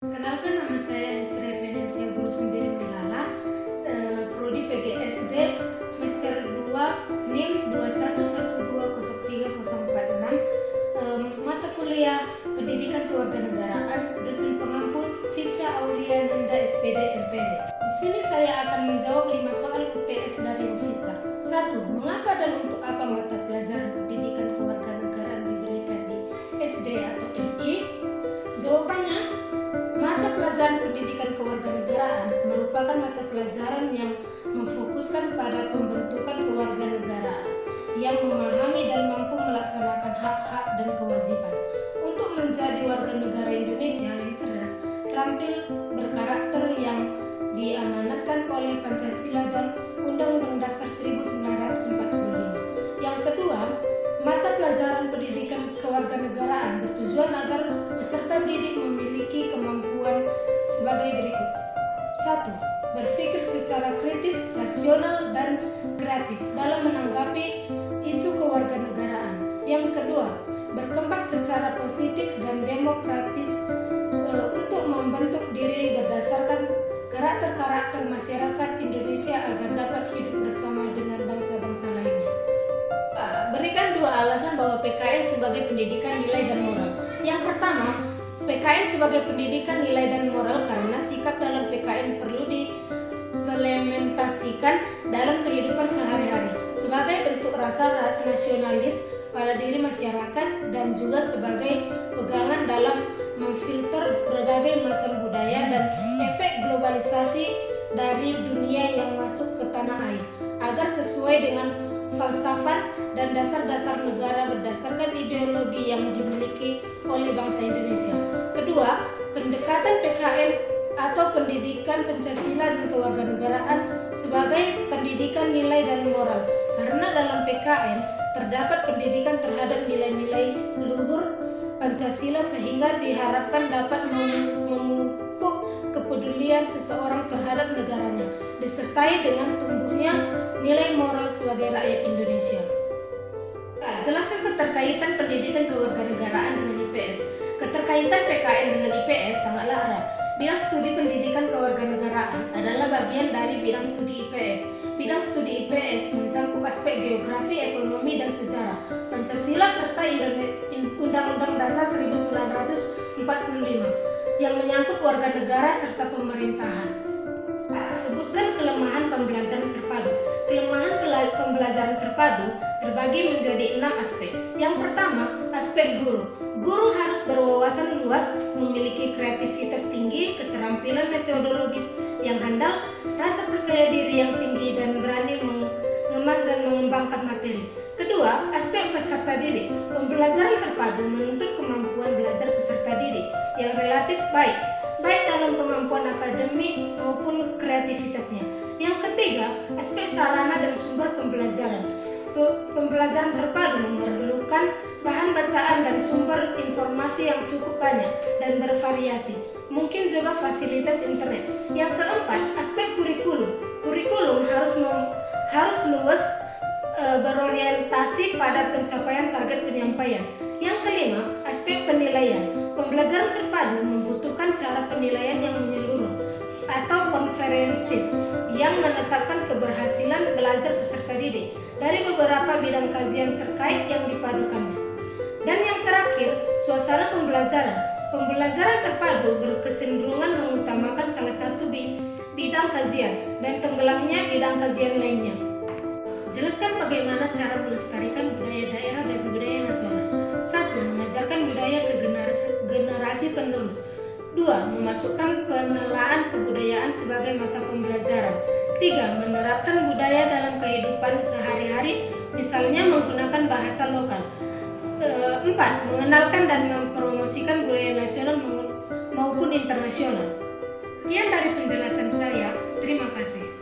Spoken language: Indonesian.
Kenalkan, nama saya Hesti Revenencia Guru Sendiri Milala, Prodi PGSD semester 2 NIM 21120346, mata kuliah Pendidikan Kewarganegaraan, dosen pengampu Ficha Aulia Nanda SPD MPD. Di sini saya akan menjawab 5 soal UTS dari Bu Ficha. 1. Mengapa dan untuk apa mata pelajaran pendidikan kewarganegaraan diberikan di SD atau MI? Jawabannya, mata pelajaran pendidikan kewarganegaraan merupakan mata pelajaran yang memfokuskan pada pembentukan kewarganegaraan yang memahami dan mampu melaksanakan hak-hak dan kewajiban untuk menjadi warga negara Indonesia yang cerdas, terampil, berkarakter, yang diamanatkan oleh Pancasila dan Undang-Undang Dasar 1945. Yang kedua, mata pelajaran pendidikan kewarganegaraan bertujuan agar peserta didik memiliki kemampuan sebagai berikut. 1. Berpikir secara kritis, rasional, dan kreatif dalam menanggapi isu kewarganegaraan. Yang kedua, berkembang secara positif dan demokratis untuk membentuk diri berdasarkan karakter-karakter masyarakat Indonesia agar dapat hidup bersama dengan bangsa-bangsa lainnya. Berikan 2 alasan bahwa PKN sebagai pendidikan nilai dan moral. Yang pertama, PKN sebagai pendidikan nilai dan moral karena sikap dalam PKN perlu diimplementasikan dalam kehidupan sehari-hari sebagai bentuk rasa nasionalis pada diri masyarakat dan juga sebagai pegangan dalam memfilter berbagai macam budaya dan efek globalisasi dari dunia yang masuk ke tanah air agar sesuai dengan falsafah dan dasar-dasar negara berdasarkan ideologi yang dimiliki oleh bangsa Indonesia. Kedua, pendekatan PKN atau pendidikan Pancasila dan kewarganegaraan sebagai pendidikan nilai dan moral karena dalam PKN terdapat pendidikan terhadap nilai-nilai luhur Pancasila sehingga diharapkan dapat memupuk kepedulian seseorang terhadap negaranya disertai dengan tumbuhnya nilai moral sebagai rakyat Indonesia. Jelaskan keterkaitan pendidikan kewarganegaraan dengan IPS. Keterkaitan PKN dengan IPS sangatlah erat. Bidang studi pendidikan kewarganegaraan adalah bagian dari bidang studi IPS. Bidang studi IPS mencakup aspek geografi, ekonomi, dan sejarah, Pancasila, serta Undang-Undang Dasar 1945 yang menyangkut warga negara serta pemerintahan. Sebutkan kelemahan pembelajaran terpadu. Kelemahan pembelajaran terpadu terbagi menjadi 6 aspek. Yang pertama, aspek guru. Guru harus berwawasan luas, memiliki kreativitas tinggi, keterampilan metodologis yang handal, rasa percaya diri yang tinggi, dan berani mengemas dan mengembangkan materi. Kedua, aspek peserta didik. Pembelajaran terpadu menuntut kemampuan belajar peserta didik yang relatif baik dalam kemampuan akademik maupun kreativitasnya. Yang ketiga, aspek sarana dan sumber pembelajaran. Pembelajaran terpadu memerlukan bahan bacaan dan sumber informasi yang cukup banyak dan bervariasi, mungkin juga fasilitas internet. Yang keempat, aspek kurikulum. Kurikulum harus luas, berorientasi pada pencapaian target penyampaian. Yang kelima, aspek penilaian. Pembelajaran terpadu membutuhkan cara penilaian yang menyeluruh atau komprehensif yang menetapkan keberhasilan belajar peserta didik dari beberapa bidang kajian terkait yang dipadukannya. Dan yang terakhir, suasana pembelajaran. Pembelajaran terpadu berkecenderungan mengutamakan salah satu bidang kajian dan tenggelamnya bidang kajian lainnya. Jelaskan bagaimana cara melestarikan budaya daerah dan budaya nasional. 1. Mengajarkan budaya ke generasi penerus. 2. Memasukkan penelaan kebudayaan sebagai mata pembelajaran. 3. Menerapkan budaya dalam kehidupan sehari-hari, misalnya menggunakan bahasa lokal. 4. Mengenalkan dan mempromosikan budaya nasional maupun internasional. Sekian dari penjelasan saya. Terima kasih.